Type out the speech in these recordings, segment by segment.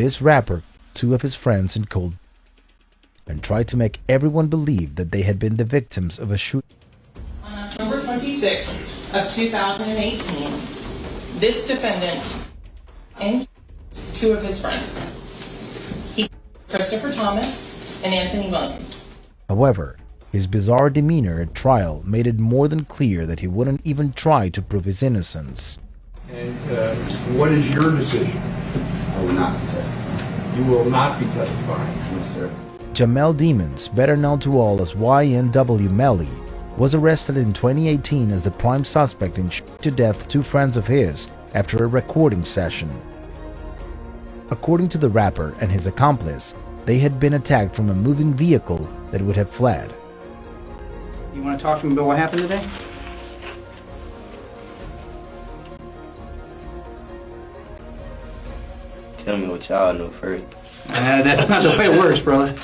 This rapper, two of his friends in cold, and tried to make everyone believe that they had been the victims of a shooting. On October 26th of 2018, this defendant and two of his friends, Christopher Thomas and Anthony Williams. However, his bizarre demeanor at trial made it more than clear that he wouldn't even try to prove his innocence. And what is your decision? I will not be testifying. You will not be testifying. No, sir. Jamel Demons, better known to all as YNW Melly, was arrested in 2018 as the prime suspect in shooting to death two friends of his after a recording session. According to the rapper and his accomplice, they had been attacked from a moving vehicle that would have fled. You want to talk to me about what happened today? Tell me what y'all know first. That's not the way it works, brother.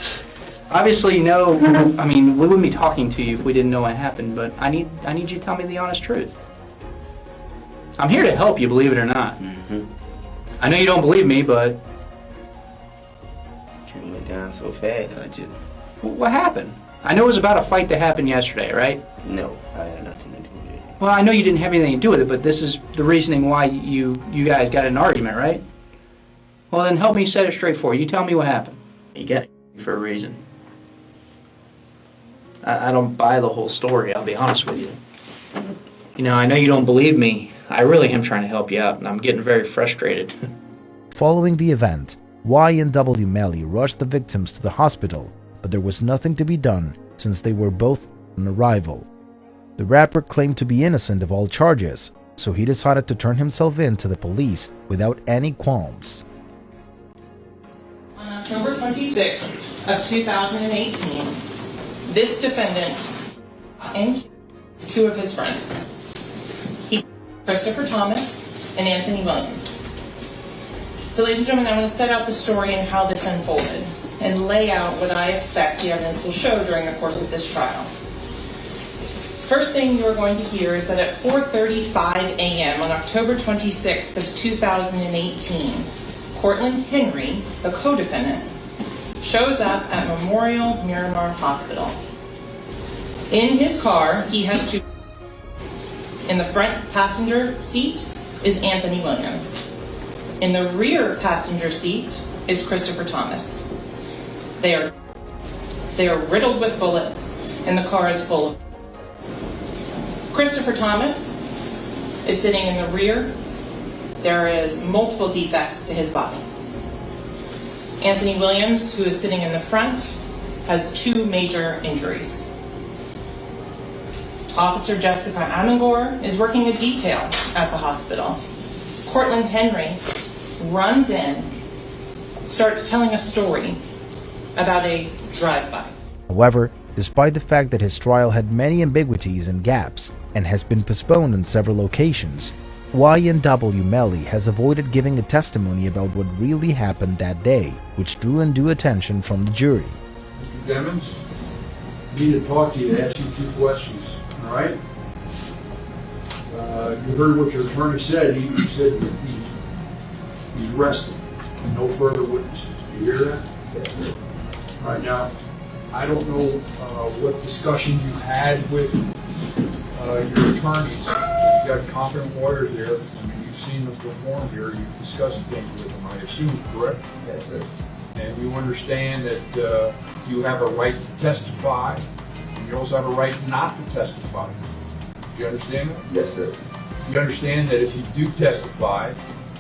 Obviously, we wouldn't be talking to you if we didn't know what happened, but I need you to tell me the honest truth. I'm here to help you, believe it or not. Mm-hmm. I know you don't believe me, but... Can't went down so fast, What happened? I know it was about a fight that happened yesterday, right? No, I had nothing to do with it. Well, I know you didn't have anything to do with it, but this is the reasoning why you guys got in an argument, right? Well, then help me set it straight for you. You tell me what happened. You got it for a reason. I don't buy the whole story, I'll be honest with you. You know, I know you don't believe me. I really am trying to help you out, and I'm getting very frustrated. Following the event, YNW Melly rushed the victims to the hospital, but there was nothing to be done since they were both on arrival. The rapper claimed to be innocent of all charges, so he decided to turn himself in to the police without any qualms. On October 26th of 2018, this defendant and two of his friends, Christopher Thomas and Anthony Williams. So, ladies and gentlemen, I'm going to set out the story and how this unfolded and lay out what I expect the evidence will show during the course of this trial. First thing you're going to hear is that at 4:35 a.m. on October 26th of 2018, Cortland Henry, the co-defendant, shows up at Memorial Miramar Hospital. In his car, he has two. In the front passenger seat is Anthony Williams. In the rear passenger seat is Christopher Thomas. They are riddled with bullets, and the car is full of. Christopher Thomas is sitting in the rear. There is multiple defects to his body. Anthony Williams, who is sitting in the front, has two major injuries. Officer Jessica Amangor is working a detail at the hospital. Cortland Henry runs in, starts telling a story about a drive-by. However, despite the fact that his trial had many ambiguities and gaps and has been postponed in several locations, YNW Melly has avoided giving a testimony about what really happened that day, which drew undue attention from the jury. Mr. Demons, I need to talk to you, ask you a few questions. All right? You heard what your attorney said. He said that he's resting. No further witnesses. Do you hear that? Yes. All right, now, I don't know what discussion you had with your attorneys. You've got competent lawyers there. I mean, you've seen them perform here. You've discussed things with them, I assume, correct? Yes, sir. And you understand that you have a right to testify. You also have a right not to testify. Do you understand that? Yes, sir. You understand that if you do testify,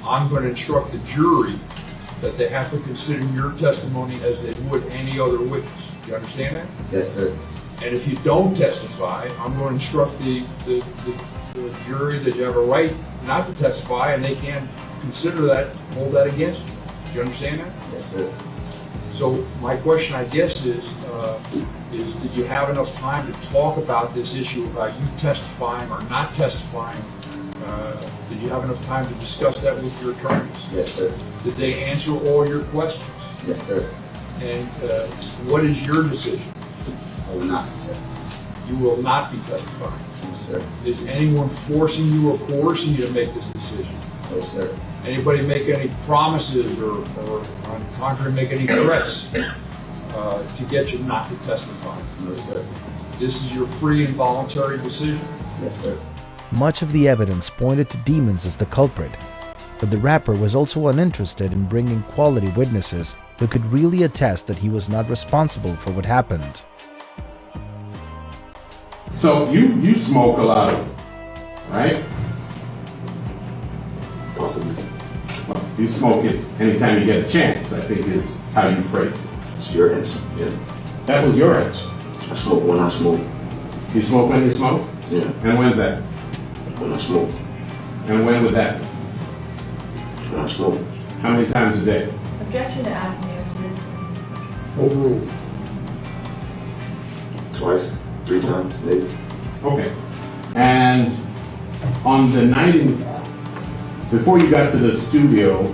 I'm going to instruct the jury that they have to consider your testimony as they would any other witness. Do you understand that? Yes, sir. And if you don't testify, I'm going to instruct the jury that you have a right not to testify, and they can't consider that, hold that against you. Do you understand that? Yes, sir. So my question, I guess, is did you have enough time to talk about this issue about you testifying or not testifying? Did you have enough time to discuss that with your attorneys? Yes, sir. Did they answer all your questions? Yes, sir. And what is your decision? I will not be testifying. You will not be testifying. No, sir. Is anyone forcing you or coercing you to make this decision? No, sir. Anybody make any promises or on the contrary, make any threats to get you not to testify? No, sir. This is your free and voluntary decision? Yes, sir. Much of the evidence pointed to Demons as the culprit, but the rapper was also uninterested in bringing quality witnesses who could really attest that he was not responsible for what happened. So you smoke a lot of, right? Possibly. Well, you smoke it anytime you get a chance, I think is how you phrase it. It's your answer. Yeah. That was your answer. I smoke when I smoke. You smoke when you smoke? Yeah. And when's that? When I smoke. And when was that? When I smoke. How many times a day? Objection to ask and answer. Overruled. Twice. 3 times, maybe. Okay. And on the night before you got to the studio,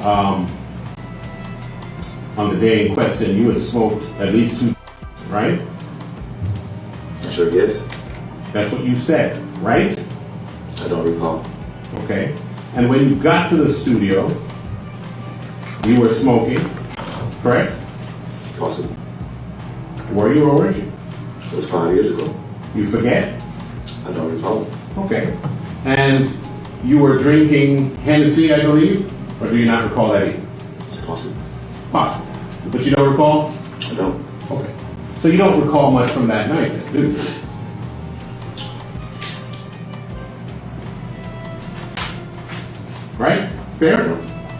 on the day in question, you had smoked at least 2, right? I sure guess. That's what you said, right? I don't recall. Okay. And when you got to the studio, you were smoking, correct? Possibly. Were you or weren't you? It was 5 years ago. You forget? I don't recall. Okay. And you were drinking Hennessy, I believe? Or do you not recall that either? It's possible. Possible. But you don't recall? I don't. Okay. So you don't recall much from that night, do you? Right? Fair?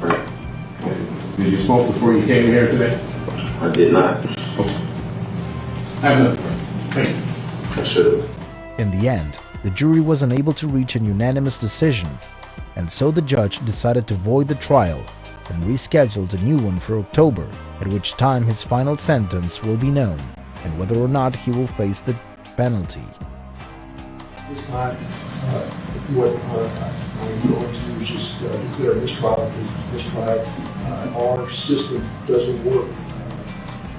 Right. Okay. Did you smoke before you came here today? I did not. Okay. I have nothing. Thank you. I should have. In the end, the jury was unable to reach an unanimous decision, and so the judge decided to void the trial and rescheduled a new one for October, at which time his final sentence will be known and whether or not he will face the penalty. This time, what I'm going to do is just declare mistrial, because mistrial, our system doesn't work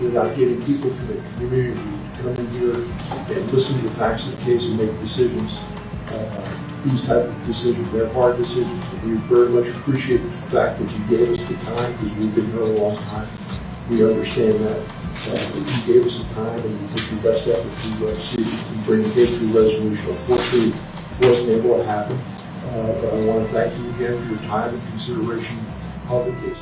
without getting people from the community to come in here and listen to the facts of the case and make decisions. These type of decisions, they're hard decisions. We very much appreciate the fact that you gave us the time, because we've been here a long time. We understand that. You gave us some time and you put your best effort to see if you can bring the case to a resolution. Unfortunately, it wasn't able to happen. But I want to thank you again for your time and consideration of the case.